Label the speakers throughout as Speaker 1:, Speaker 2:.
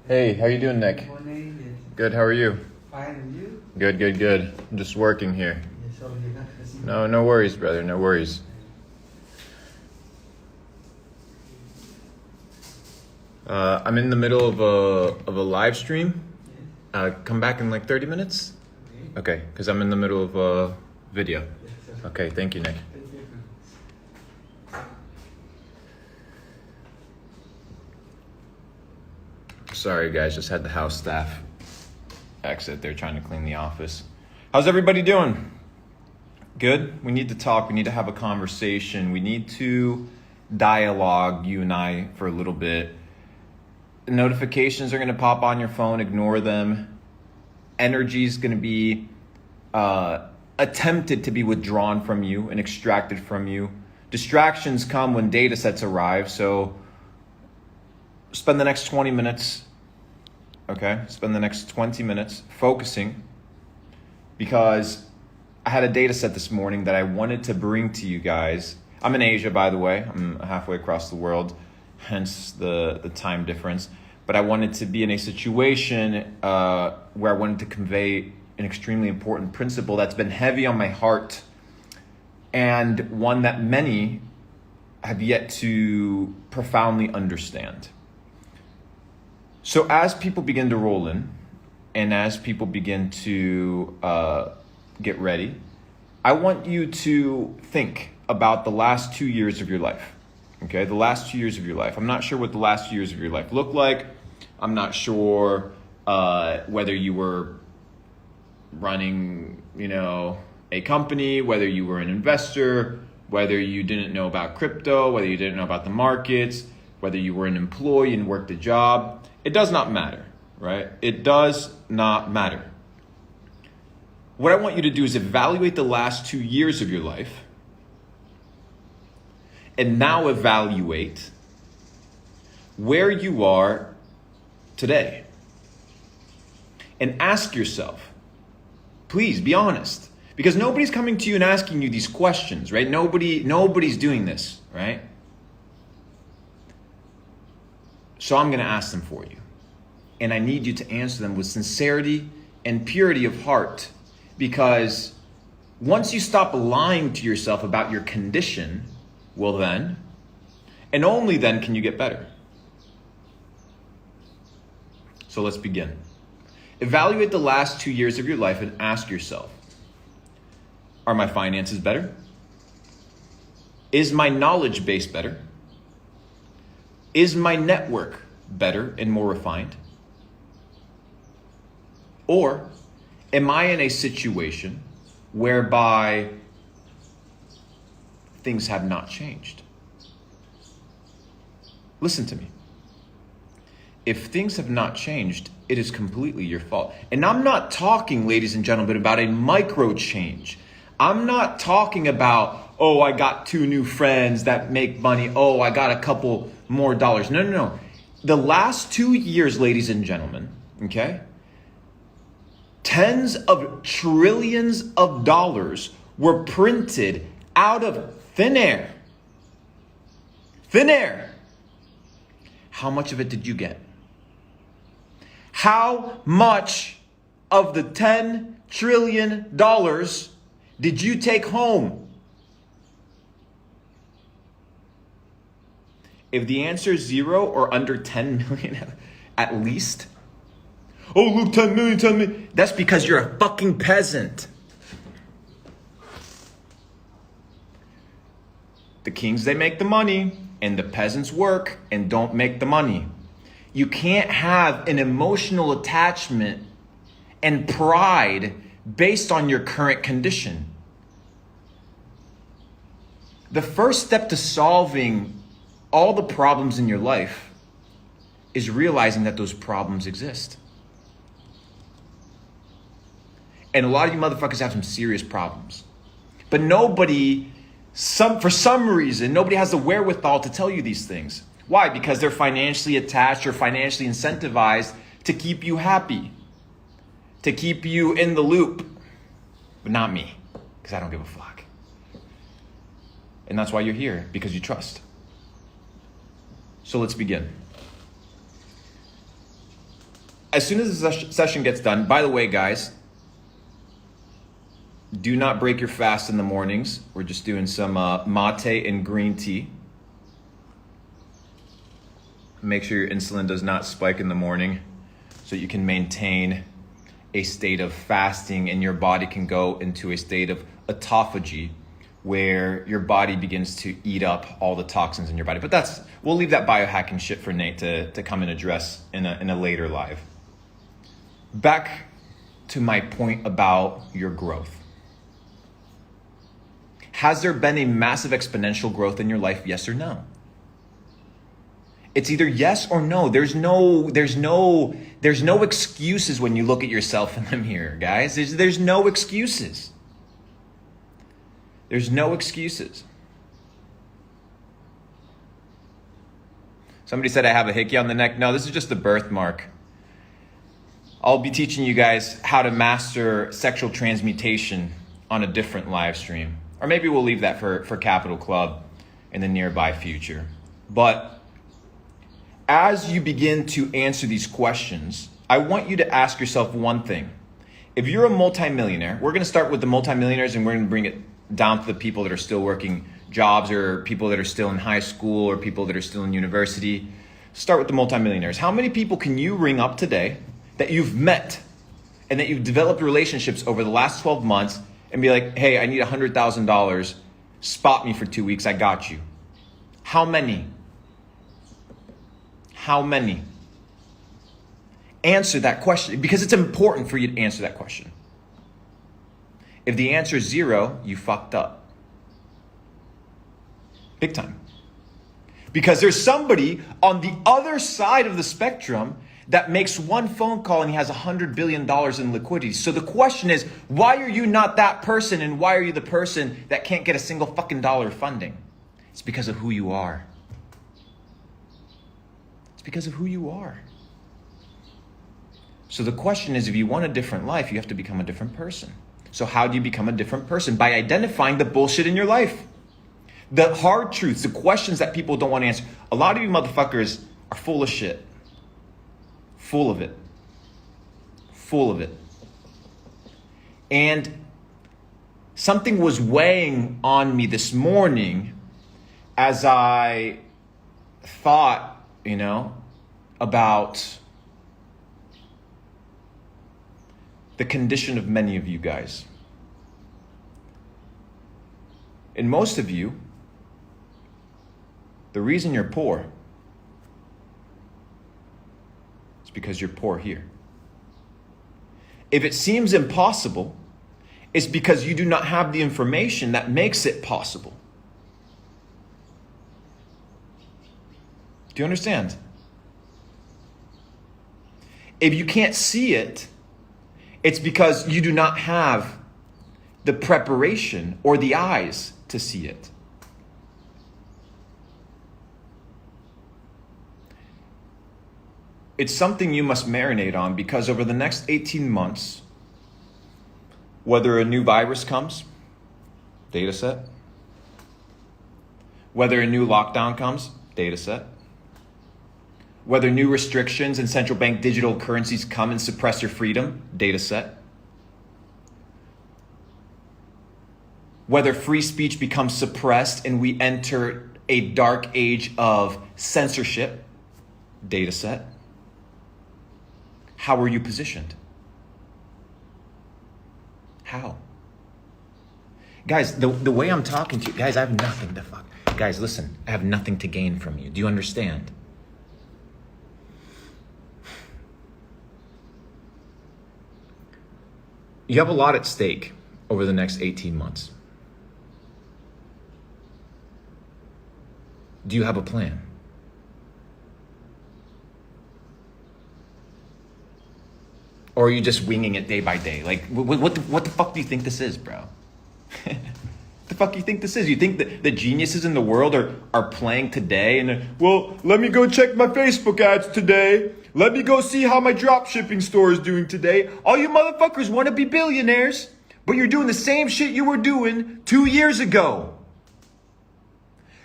Speaker 1: Hey, how you doing, Nick?
Speaker 2: Morning.
Speaker 1: Good, how are you?
Speaker 2: Fine, and you?
Speaker 1: Good. I'm just working here.
Speaker 2: Yeah, sorry, you're not listening.
Speaker 1: No worries, brother, no worries. I'm in the middle of a live stream. Come back in like 30 minutes? Okay, because I'm in the middle of a video.
Speaker 2: Yes, sir.
Speaker 1: Okay, thank you, Nick.
Speaker 2: Thank you.
Speaker 1: Sorry, guys, just had the house staff exit. They're trying to clean the office. How's everybody doing? Good? We need to talk. We need to have a conversation. We need to dialogue, you and I, for a little bit. Notifications are going to pop on your phone. Ignore them. Energy is going to be attempted to be withdrawn from you and extracted from you. Distractions come when data sets arrive. So spend the next 20 minutes, okay? Spend the next 20 minutes focusing, because I had a data set this morning that I wanted to bring to you guys. I'm in Asia, by the way. I'm halfway across the world, hence the time difference. But I wanted to be in a situation where I wanted to convey an extremely important principle that's been heavy on my heart, and one that many have yet to profoundly understand. So as people begin to roll in, and as people begin to get ready, I want you to think about the last 2 years of your life. Okay, the last 2 years of your life. I'm not sure what the last 2 years of your life look like. I'm not sure whether you were running, a company, whether you were an investor, whether you didn't know about crypto, whether you didn't know about the markets, whether you were an employee and worked a job. It does not matter, right? It does not matter. What I want you to do is evaluate the last 2 years of your life, and now evaluate where you are today. And ask yourself, please be honest, because nobody's coming to you and asking you these questions, right? Nobody's doing this, right? So I'm going to ask them for you. And I need you to answer them with sincerity and purity of heart, because once you stop lying to yourself about your condition, well then, and only then, can you get better. So let's begin. Evaluate the last 2 years of your life and ask yourself, are my finances better? Is my knowledge base better? Is my network better and more refined? Or am I in a situation whereby things have not changed? Listen to me. If things have not changed, it is completely your fault. And I'm not talking, ladies and gentlemen, about a micro change. I'm not talking about, oh, I got 2 new friends that make money. Oh, I got a couple more dollars. No. The last 2 years, ladies and gentlemen, okay? Tens of trillions of dollars were printed out of thin air. Thin air. How much of it did you get? How much of the $10 trillion did you take home? If the answer is 0 or under 10 million at least, oh, look, 10 million. That's because you're a fucking peasant. The kings, they make the money, and the peasants work and don't make the money. You can't have an emotional attachment and pride based on your current condition. The first step to solving all the problems in your life is realizing that those problems exist. And a lot of you motherfuckers have some serious problems. But for some reason, nobody has the wherewithal to tell you these things. Why? Because they're financially attached or financially incentivized to keep you happy, to keep you in the loop. But not me, because I don't give a fuck. And that's why you're here, because you trust. So let's begin. as soon as the session gets done, by the way, guys, do not break your fast in the mornings. We're just doing some mate and green tea. Make sure your insulin does not spike in the morning so you can maintain a state of fasting and your body can go into a state of autophagy where your body begins to eat up all the toxins in your body. But we'll leave that biohacking shit for Nate to come and address in a later live. Back to my point about your growth. Has there been a massive exponential growth in your life? Yes or no? It's either yes or no. There's no excuses when you look at yourself in the mirror, guys. There's no excuses. There's no excuses. Somebody said I have a hickey on the neck. No, this is just the birthmark. I'll be teaching you guys how to master sexual transmutation on a different live stream. Or maybe we'll leave that for Capital Club in the nearby future. But as you begin to answer these questions, I want you to ask yourself one thing. If you're a multimillionaire, we're going to start with the multimillionaires and we're going to bring it down to the people that are still working jobs or people that are still in high school or people that are still in university. Start with the multimillionaires. How many people can you ring up today that you've met and that you've developed relationships over the last 12 months and be like, hey, I need $100,000. Spot me for 2 weeks. I got you. How many? How many? Answer that question because it's important for you to answer that question. If the answer is 0, you fucked up. Big time. Because there's somebody on the other side of the spectrum that makes one phone call and he has $100 billion in liquidity. So the question is, why are you not that person and why are you the person that can't get a single fucking dollar funding? It's because of who you are. It's because of who you are. So the question is, if you want a different life, you have to become a different person. So how do you become a different person? By identifying the bullshit in your life. The hard truths, the questions that people don't want to answer. A lot of you motherfuckers are full of shit. Full of it. Full of it. And something was weighing on me this morning as I thought, about the condition of many of you guys. And most of you, the reason you're poor is because you're poor here. If it seems impossible, it's because you do not have the information that makes it possible. Do you understand? If you can't see it, it's because you do not have the preparation or the eyes to see it. It's something you must marinate on because over the next 18 months, whether a new virus comes, data set. Whether a new lockdown comes, data set. Whether new restrictions and central bank digital currencies come and suppress your freedom, data set. Whether free speech becomes suppressed and we enter a dark age of censorship, data set. How are you positioned? How? Guys, the way I'm talking to you, guys, I have nothing to fuck. Guys, listen, I have nothing to gain from you. Do you understand? You have a lot at stake over the next 18 months. Do you have a plan? Or are you just winging it day by day? Like, what the fuck do you think this is, bro? The fuck do you think this is? You think that the geniuses in the world are playing today and, well, let me go check my Facebook ads today. Let me go see how my drop shipping store is doing today. All you motherfuckers want to be billionaires, but you're doing the same shit you were doing 2 years ago.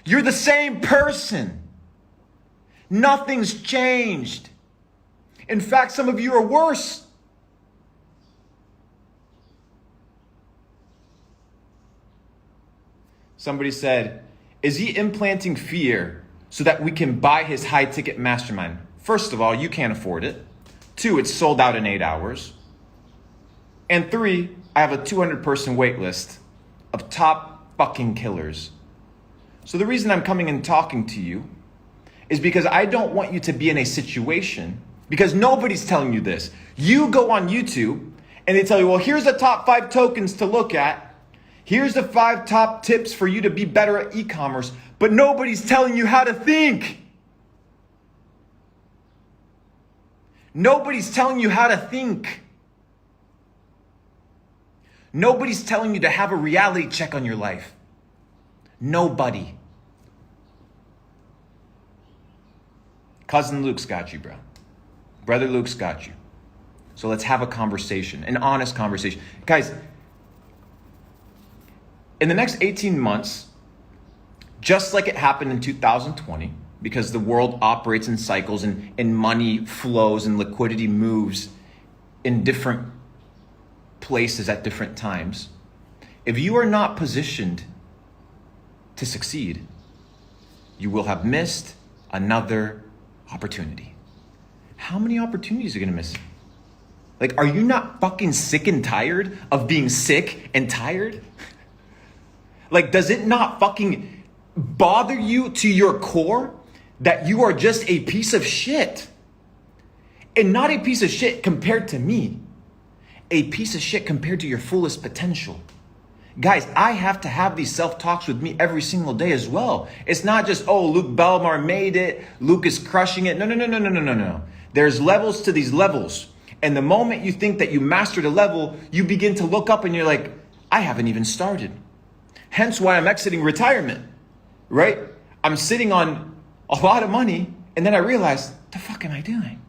Speaker 1: You're the same person. Nothing's changed. In fact, some of you are worse. Somebody said, is he implanting fear so that we can buy his high-ticket mastermind? First of all, you can't afford it. 2, it's sold out in 8 hours. And 3, I have a 200-person wait list of top fucking killers. So the reason I'm coming and talking to you is because I don't want you to be in a situation, because nobody's telling you this. You go on YouTube and they tell you, well, here's the top 5 tokens to look at. Here's the 5 top tips for you to be better at e-commerce, but nobody's telling you how to think. Nobody's telling you how to think. Nobody's telling you to have a reality check on your life. Nobody. Cousin Luke's got you, bro. Brother Luke's got you. So let's have a conversation, an honest conversation. Guys, in the next 18 months, just like it happened in 2020, because the world operates in cycles and money flows and liquidity moves in different places at different times, if you are not positioned to succeed, you will have missed another opportunity. How many opportunities are you gonna miss? Like, are you not fucking sick and tired of being sick and tired? Like, does it not fucking bother you to your core that you are just a piece of shit? And not a piece of shit compared to me. A piece of shit compared to your fullest potential. Guys, I have to have these self-talks with me every single day as well. It's not just, oh, Luke Belmar made it, Luke is crushing it. No. There's levels to these levels. And the moment you think that you mastered a level, you begin to look up and you're like, I haven't even started. Hence why I'm exiting retirement, right? I'm sitting on a lot of money, and then I realize, the fuck am I doing?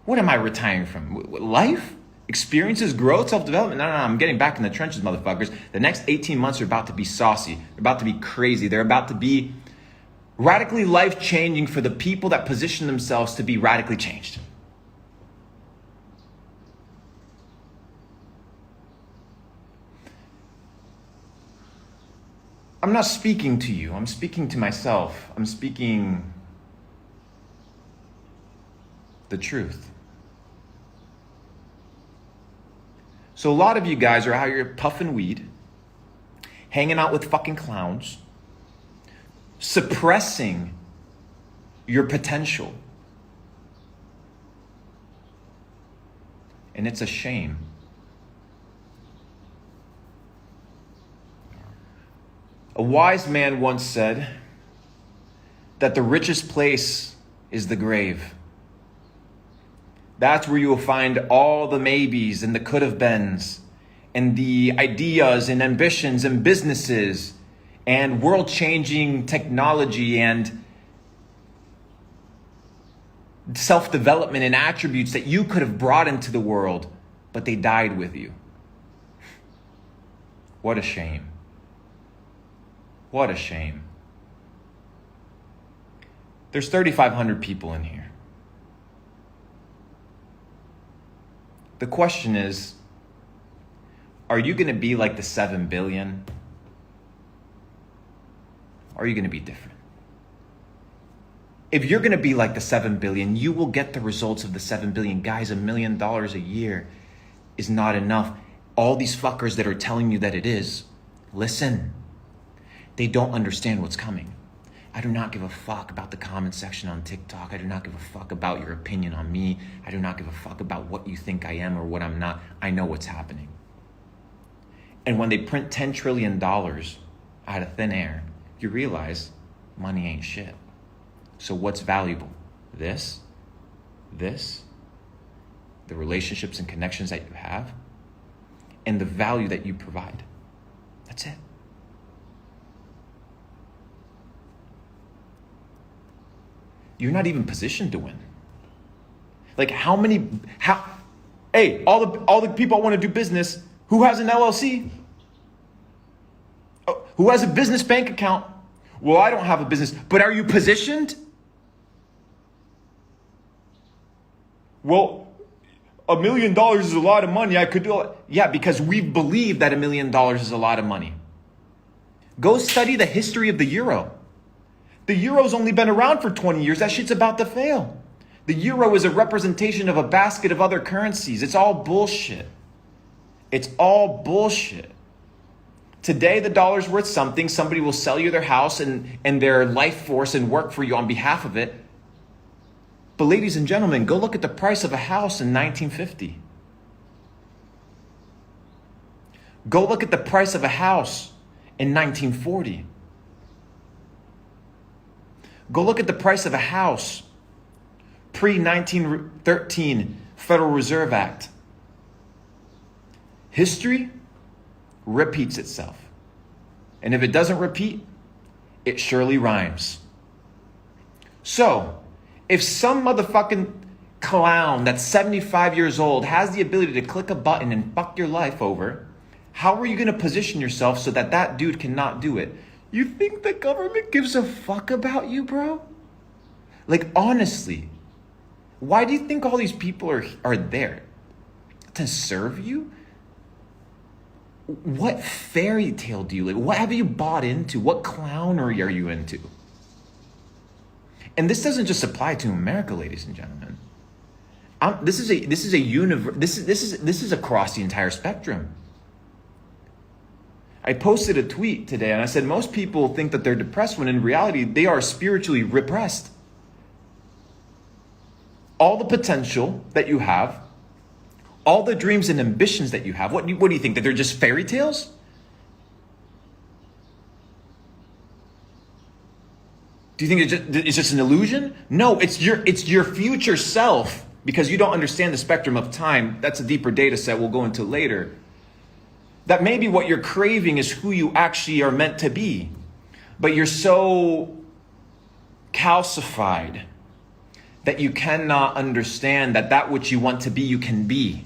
Speaker 1: What am I retiring from? Life? Experiences, growth, self-development? No, I'm getting back in the trenches, motherfuckers. The next 18 months are about to be saucy. They're about to be crazy. They're about to be radically life-changing for the people that position themselves to be radically changed. I'm not speaking to you. I'm speaking to myself. I'm speaking the truth. So a lot of you guys are out here puffing weed, hanging out with fucking clowns, suppressing your potential. And it's a shame. A wise man once said that the richest place is the grave. That's where you will find all the maybes and the could have beens and the ideas and ambitions and businesses and world-changing technology and self-development and attributes that you could have brought into the world, but they died with you. What a shame. What a shame. There's 3,500 people in here. The question is, are you going to be like the 7 billion? Or are you going to be different? If you're going to be like the 7 billion, you will get the results of the 7 billion. Guys, $1 million a year is not enough. All these fuckers that are telling you that it is, listen. They don't understand what's coming. I do not give a fuck about the comment section on TikTok. I do not give a fuck about your opinion on me. I do not give a fuck about what you think I am or what I'm not. I know what's happening. And when they print $10 trillion out of thin air, you realize money ain't shit. So what's valuable? This, the relationships and connections that you have, and the value that you provide. That's it. You're not even positioned to win. Like all the people I want to do business, who has an LLC? Who has a business bank account? Well, I don't have a business, but are you positioned? Well, $1 million is a lot of money. I could do it. Yeah, because we believe that $1 million is a lot of money. Go study the history of the euro. The euro's only been around for 20 years. That shit's about to fail. The euro is a representation of a basket of other currencies. It's all bullshit. It's all bullshit. Today, the dollar's worth something. Somebody will sell you their house and their life force and work for you on behalf of it. But ladies and gentlemen, go look at the price of a house in 1950. Go look at the price of a house in 1940. Go look at the price of a house pre-1913 Federal Reserve Act. History repeats itself. And if it doesn't repeat, it surely rhymes. So, if some motherfucking clown that's 75 years old has the ability to click a button and fuck your life over, how are you going to position yourself so that that dude cannot do it? You think the government gives a fuck about you, bro? Like, honestly, why do you think all these people are there? To serve you? What fairy tale do you live? What have you bought into? What clownery are you into? And this doesn't just apply to America, ladies and gentlemen. This is across the entire spectrum. I posted a tweet today and I said most people think that they're depressed when in reality they are spiritually repressed. All the potential that you have, all the dreams and ambitions that you have, what do you think, that they're just fairy tales? Do you think it's just an illusion? No, it's your future self, because you don't understand the spectrum of time. That's a deeper data set we'll go into later. That maybe what you're craving is who you actually are meant to be. But you're so calcified that you cannot understand that which you want to be, you can be.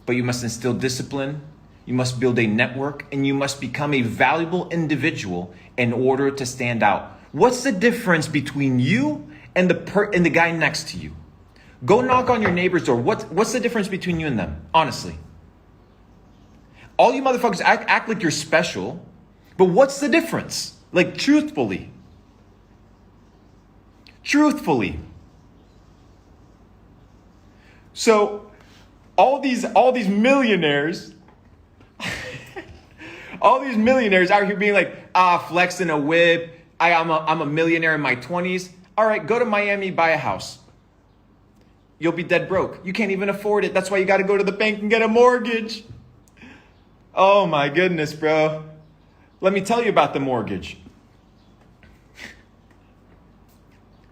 Speaker 1: But you must instill discipline, you must build a network, and you must become a valuable individual in order to stand out. What's the difference between you and the guy next to you? Go knock on your neighbor's door. What's the difference between you and them? Honestly. All you motherfuckers act like you're special, but what's the difference? Like, truthfully. Truthfully. So, all these millionaires, all these millionaires out here being like, flexing a whip. I'm a millionaire in my 20s. All right, go to Miami, buy a house. You'll be dead broke. You can't even afford it. That's why you got to go to the bank and get a mortgage. Oh my goodness, bro. Let me tell you about the mortgage.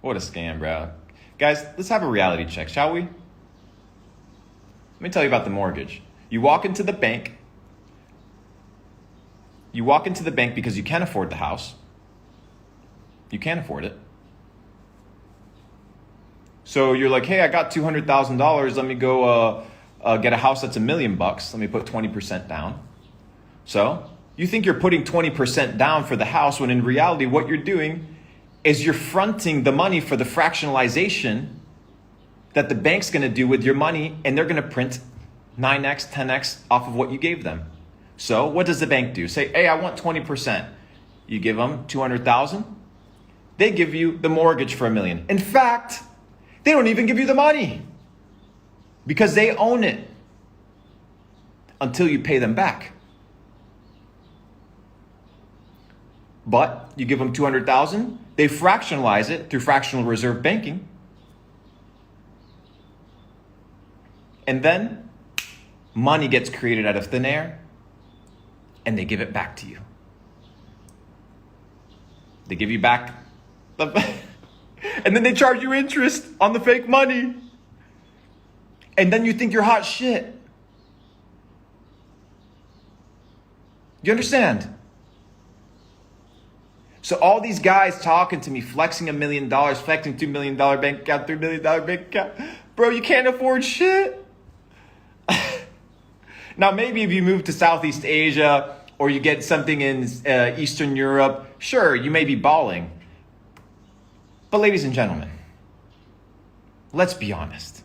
Speaker 1: What a scam, bro. Guys, let's have a reality check, shall we? Let me tell you about the mortgage. You walk into the bank. You walk into the bank because you can't afford the house. You can't afford it. So you're like, hey, I got $200,000. Let me go get a house that's $1 million. Let me put 20% down. So you think you're putting 20% down for the house when in reality what you're doing is you're fronting the money for the fractionalization that the bank's going to do with your money, and they're going to print 9x, 10x off of what you gave them. So what does the bank do? Say, hey, I want 20%. You give them 200,000. They give you the mortgage for $1 million. In fact, they don't even give you the money because they own it until you pay them back. But you give them 200,000, they fractionalize it through fractional reserve banking. And then money gets created out of thin air and they give it back to you. They give you back and then they charge you interest on the fake money. And then you think you're hot shit. You understand? So all these guys talking to me, flexing $1 million, flexing $2 million bank account, $3 million bank account. Bro, you can't afford shit. Now, maybe if you move to Southeast Asia or you get something in Eastern Europe, sure, you may be balling. But ladies and gentlemen, let's be honest.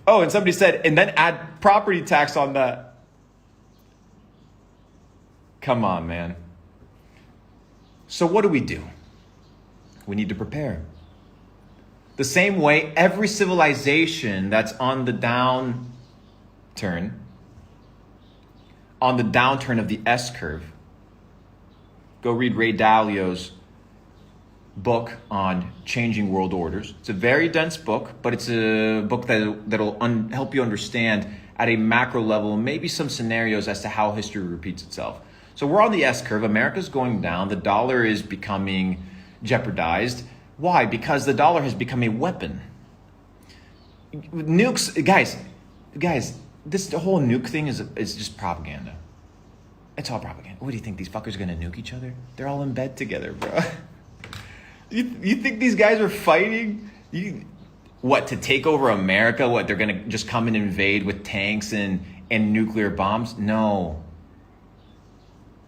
Speaker 1: Oh, and somebody said, and then add property tax on that. Come on, man. So what do? We need to prepare. The same way every civilization that's on the downturn of the S curve, go read Ray Dalio's book on changing world orders. It's a very dense book, but it's a book that'll help you understand at a macro level, maybe some scenarios as to how history repeats itself. So we're on the S curve. America's going down. The dollar is becoming jeopardized. Why? Because the dollar has become a weapon. Nukes, guys, this whole nuke thing is just propaganda. It's all propaganda. What do you think? These fuckers are gonna nuke each other? They're all in bed together, bro. You think these guys are fighting? To take over America? What, they're gonna just come and invade with tanks and nuclear bombs? No.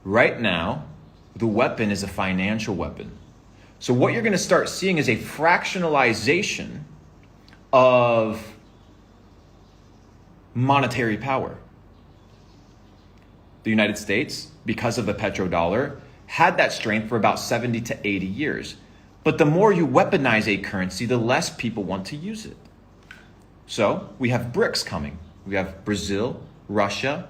Speaker 1: Right now, the weapon is a financial weapon. So what you're gonna start seeing is a fractionalization of monetary power. The United States, because of the petrodollar, had that strength for about 70 to 80 years. But the more you weaponize a currency, the less people want to use it. So we have BRICS coming. We have Brazil, Russia,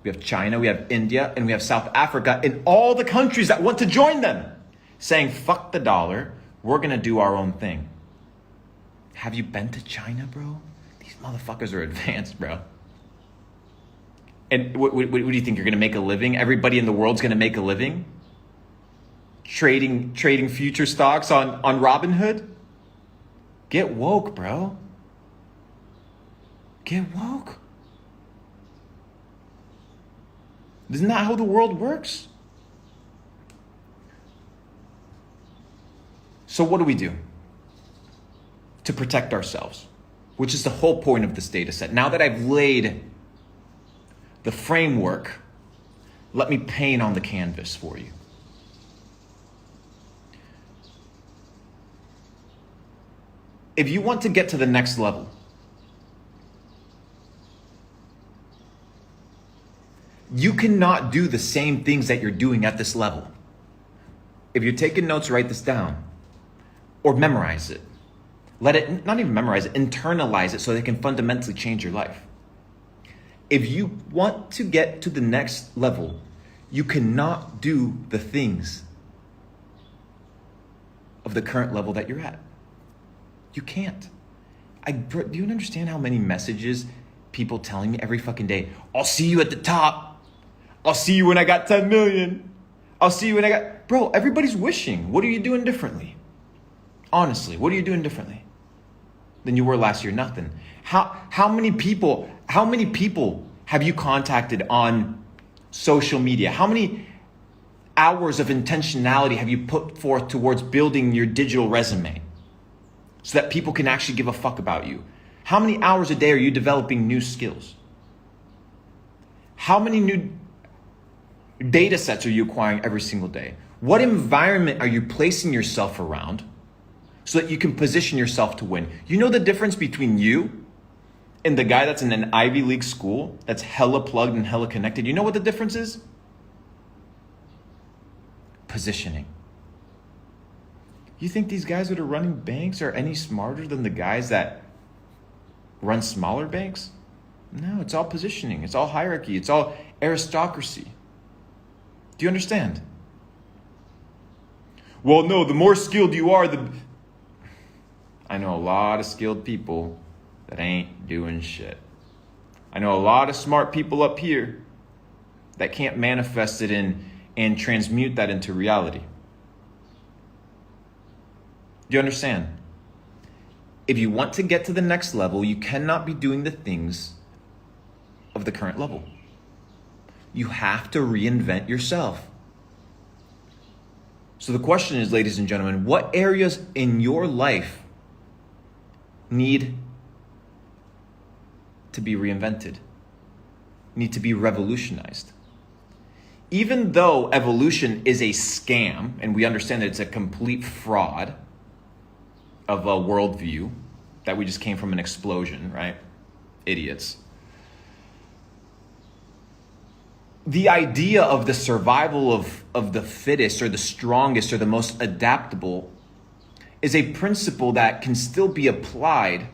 Speaker 1: we have China, we have India, and we have South Africa, and all the countries that want to join them, saying, fuck the dollar, we're gonna do our own thing. Have you been to China, bro? These motherfuckers are advanced, bro. And what do you think? You're gonna make a living? Everybody in the world's gonna make a living? Trading future stocks on Robinhood? Get woke, bro. Get woke. Isn't that how the world works? So what do we do to protect ourselves? Which is the whole point of this data set. Now that I've laid the framework, let me paint on the canvas for you. If you want to get to the next level, you cannot do the same things that you're doing at this level. If you're taking notes, write this down or memorize it. Let it, not even memorize it, internalize it so that it can fundamentally change your life. If you want to get to the next level, you cannot do the things of the current level that you're at. You can't. Do you understand how many messages people telling me every fucking day? I'll see you at the top. I'll see you when I got 10 million. I'll see you when I got... Bro, everybody's wishing. What are you doing differently? Honestly, what are you doing differently than you were last year? Nothing. How many people have you contacted on social media? How many hours of intentionality have you put forth towards building your digital resume so that people can actually give a fuck about you? How many hours a day are you developing new skills? How many new data sets are you acquiring every single day? What environment are you placing yourself around so that you can position yourself to win? You know the difference between you and the guy that's in an Ivy League school that's hella plugged and hella connected? You know what the difference is? Positioning. You think these guys that are running banks are any smarter than the guys that run smaller banks? No, it's all positioning. It's all hierarchy. It's all aristocracy. Do you understand? Well, no, the more skilled you are, I know a lot of skilled people that ain't doing shit. I know a lot of smart people up here that can't manifest it and transmute that into reality. Do you understand? If you want to get to the next level, you cannot be doing the things of the current level. You have to reinvent yourself. So the question is, ladies and gentlemen, what areas in your life need to be reinvented, need to be revolutionized? Even though evolution is a scam, and we understand that it's a complete fraud of a worldview, that we just came from an explosion, right? idiots. The idea of the survival of the fittest or the strongest or the most adaptable is a principle that can still be applied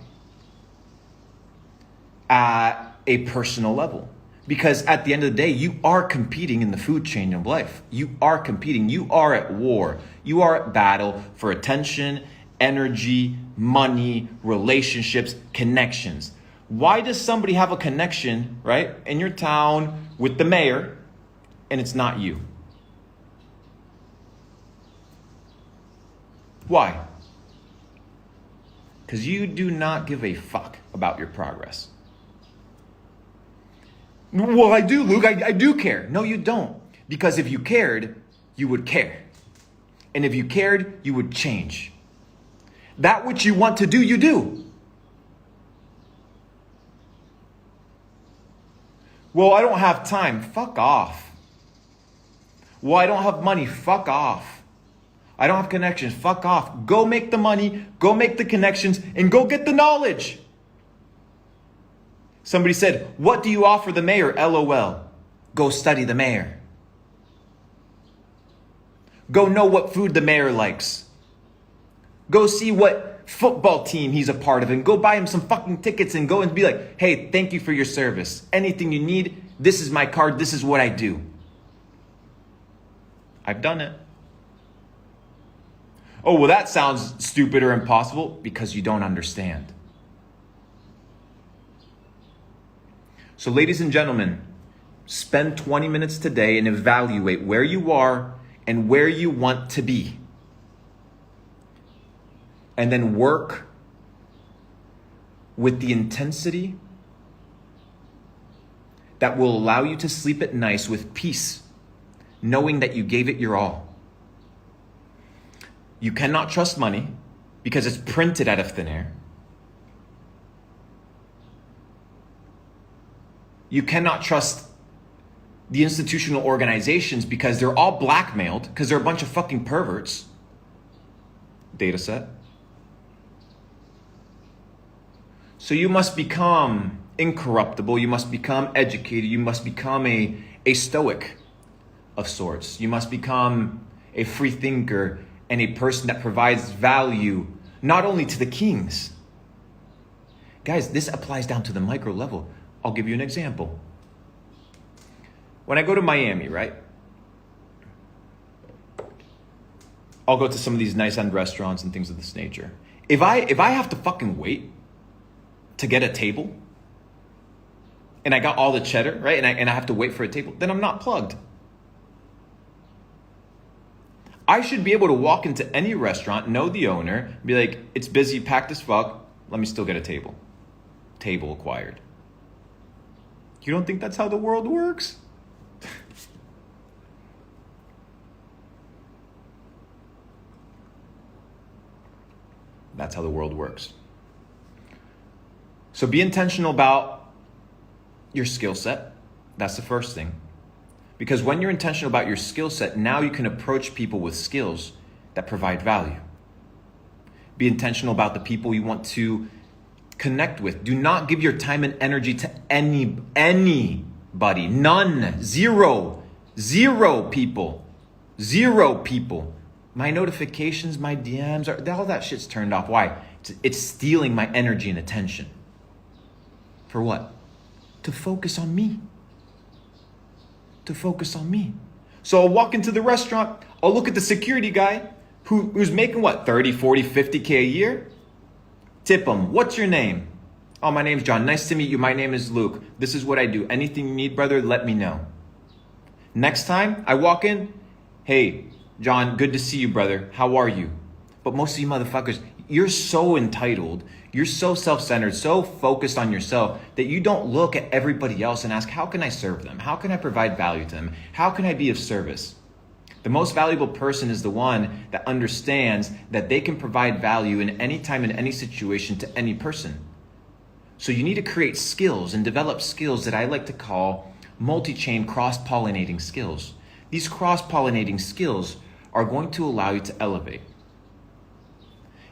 Speaker 1: at a personal level. Because at the end of the day, you are competing in the food chain of life. You are competing. You are at war. You are at battle for attention, energy, money, relationships, connections. Why does somebody have a connection, right, in your town with the mayor, and it's not you? Why? Because you do not give a fuck about your progress. Well, I do, Luke. I do care. No, you don't. Because if you cared, you would care. And if you cared, you would change. That which you want to do, you do. Well, I don't have time. Fuck off. Well, I don't have money. Fuck off. I don't have connections. Fuck off. Go make the money, go make the connections, and go get the knowledge. Somebody said, what do you offer the mayor? LOL. Go study the mayor. Go know what food the mayor likes. Go see what football team he's a part of and go buy him some fucking tickets and go and be like, hey, thank you for your service. Anything you need, this is my card. This is what I do. I've done it. Oh, well, that sounds stupid or impossible because you don't understand. So ladies and gentlemen, spend 20 minutes today and evaluate where you are and where you want to be. And then work with the intensity that will allow you to sleep at night with peace, knowing that you gave it your all. You cannot trust money because it's printed out of thin air. You cannot trust the institutional organizations because they're all blackmailed, because they're a bunch of fucking perverts. Dataset. So you must become incorruptible. You must become educated. You must become a stoic of sorts. You must become a free thinker and a person that provides value not only to the kings. Guys, this applies down to the micro level. I'll give you an example. When I go to Miami, right? I'll go to some of these nice end restaurants and things of this nature. If I have to fucking wait to get a table, and I got all the cheddar, right? And I have to wait for a table, then I'm not plugged. I should be able to walk into any restaurant, know the owner, be like, it's busy, packed as fuck, let me still get a table. Table acquired. You don't think that's how the world works? That's how the world works. So be intentional about your skill set. That's the first thing. Because when you're intentional about your skill set, now you can approach people with skills that provide value. Be intentional about the people you want to connect with. Do not give your time and energy to anybody. None. Zero people. Zero people. My notifications, my DMs, all that shit's turned off. Why? It's stealing my energy and attention. For what? To focus on me. To focus on me. So I'll walk into the restaurant, I'll look at the security guy who's making what, 30, 40, 50K a year? Tip him. What's your name? Oh, my name's John. Nice to meet you. My name is Luke. This is what I do. Anything you need, brother, let me know. Next time I walk in, hey, John, good to see you, brother. How are you? But most of you motherfuckers, you're so entitled, you're so self-centered, so focused on yourself that you don't look at everybody else and ask, how can I serve them? How can I provide value to them? How can I be of service? The most valuable person is the one that understands that they can provide value in any time, in any situation to any person. So you need to create skills and develop skills that I like to call multi-chain cross-pollinating skills. These cross-pollinating skills are going to allow you to elevate.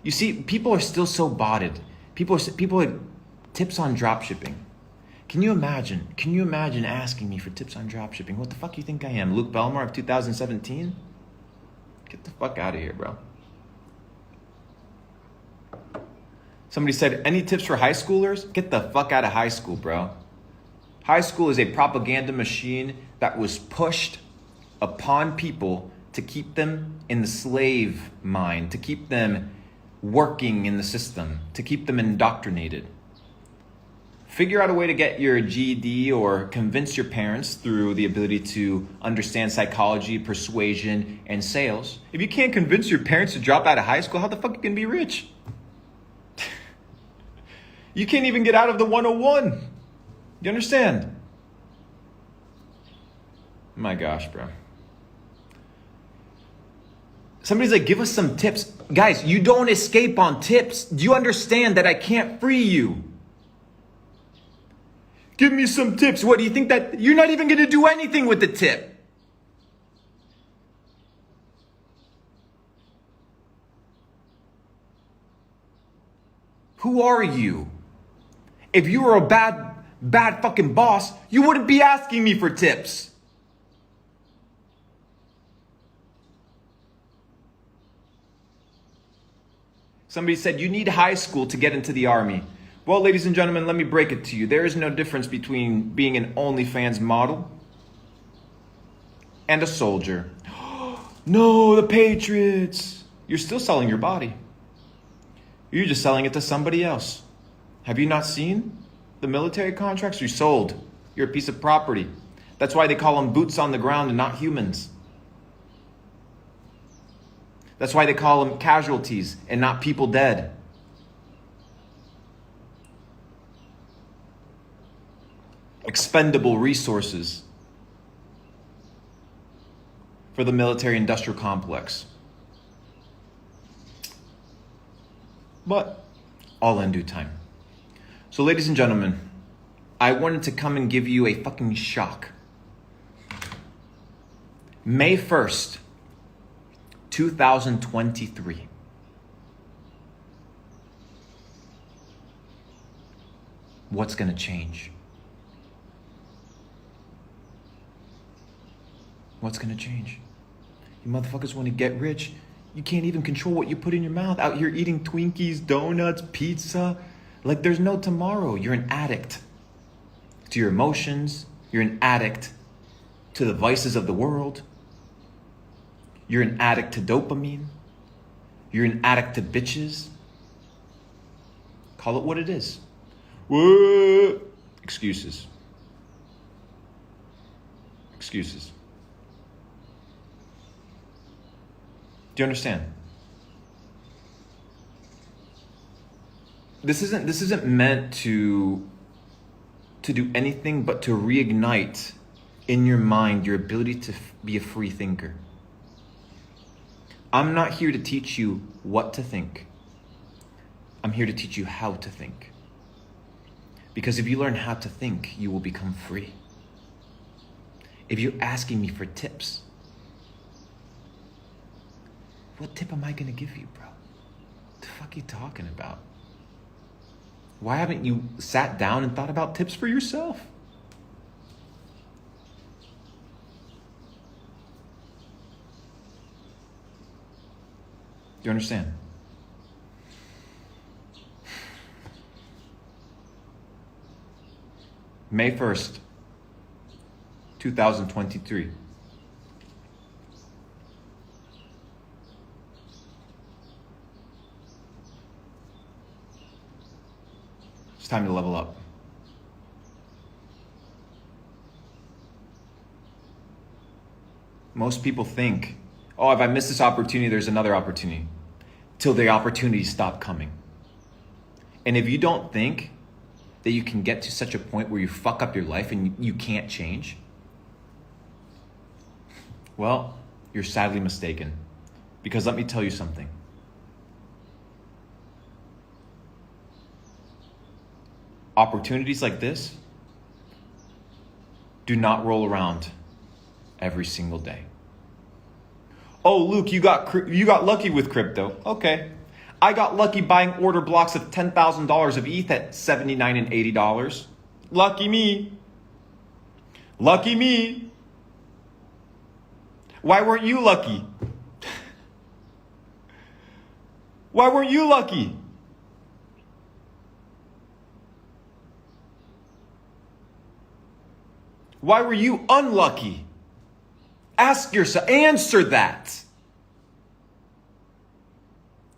Speaker 1: You see, people are still so botted. People have tips on drop shipping. Can you imagine asking me for tips on dropshipping? What the fuck you think I am? Luke Belmar of 2017? Get the fuck out of here, bro. Somebody said, any tips for high schoolers? Get the fuck out of high school, bro. High school is a propaganda machine that was pushed upon people to keep them in the slave mind, to keep them working in the system, to keep them indoctrinated. Figure out a way to get your GED or convince your parents through the ability to understand psychology, persuasion, and sales. If you can't convince your parents to drop out of high school, how the fuck you can be rich? You can't even get out of the 101. You understand? My gosh, bro. Somebody's like, give us some tips. Guys, you don't escape on tips. Do you understand that I can't free you? Give me some tips. What do you think that you're not even going to do anything with the tip? Who are you? If you were a bad fucking boss, you wouldn't be asking me for tips. Somebody said you need high school to get into the army. Well, ladies and gentlemen, let me break it to you. There is no difference between being an OnlyFans model and a soldier. No, the Patriots. You're still selling your body. You're just selling it to somebody else. Have you not seen the military contracts? You're sold. You're a piece of property. That's why they call them boots on the ground and not humans. That's why they call them casualties and not people dead. Expendable resources for the military industrial complex. But all in due time. So ladies and gentlemen, I wanted to come and give you a fucking shock. May 1st, 2023. What's gonna change? What's gonna change? You motherfuckers want to get rich. You can't even control what you put in your mouth. Out here eating Twinkies, donuts, pizza. Like there's no tomorrow. You're an addict to your emotions. You're an addict to the vices of the world. You're an addict to dopamine. You're an addict to bitches. Call it what it is. What? Excuses. Excuses. Do you understand? This isn't meant to do anything but to reignite in your mind your ability to be a free thinker. I'm not here to teach you what to think. I'm here to teach you how to think. Because if you learn how to think, you will become free. If you're asking me for tips, what tip am I going to give you, bro? What the fuck are you talking about? Why haven't you sat down and thought about tips for yourself? Do you understand? May 1st, 2023. It's time to level up. Most people think, oh, if I miss this opportunity, there's another opportunity. Till the opportunities stop coming. And if you don't think that you can get to such a point where you fuck up your life and you can't change, well, you're sadly mistaken. Because let me tell you something. Opportunities like this do not roll around every single day. Oh, Luke, you got lucky with crypto. Okay. I got lucky buying order blocks of $10,000 of ETH at $79 and $80. Lucky me. Lucky me. Why weren't you lucky? Why weren't you lucky? Why were you unlucky? Ask yourself, answer that.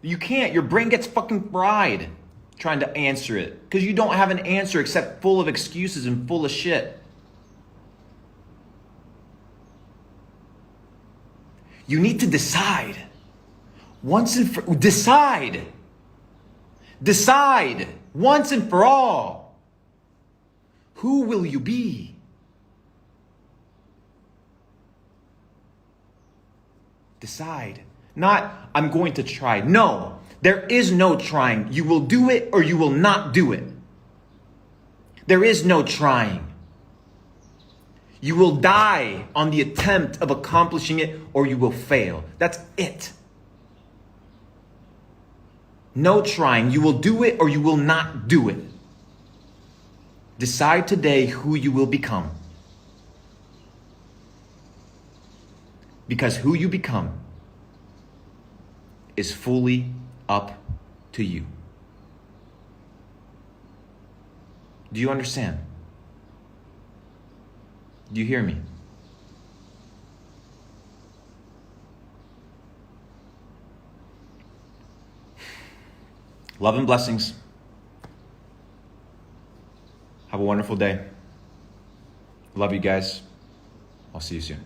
Speaker 1: You can't. Your brain gets fucking fried trying to answer it because you don't have an answer except full of excuses and full of shit. You need to decide. Once and for decide. Decide once and for all. Who will you be? Decide. Not, I'm going to try. No, there is no trying. You will do it or you will not do it. There is no trying. You will die on the attempt of accomplishing it or you will fail. That's it. No trying. You will do it or you will not do it. Decide today who you will become. Because who you become is fully up to you. Do you understand? Do you hear me? Love and blessings. Have a wonderful day. Love you guys. I'll see you soon.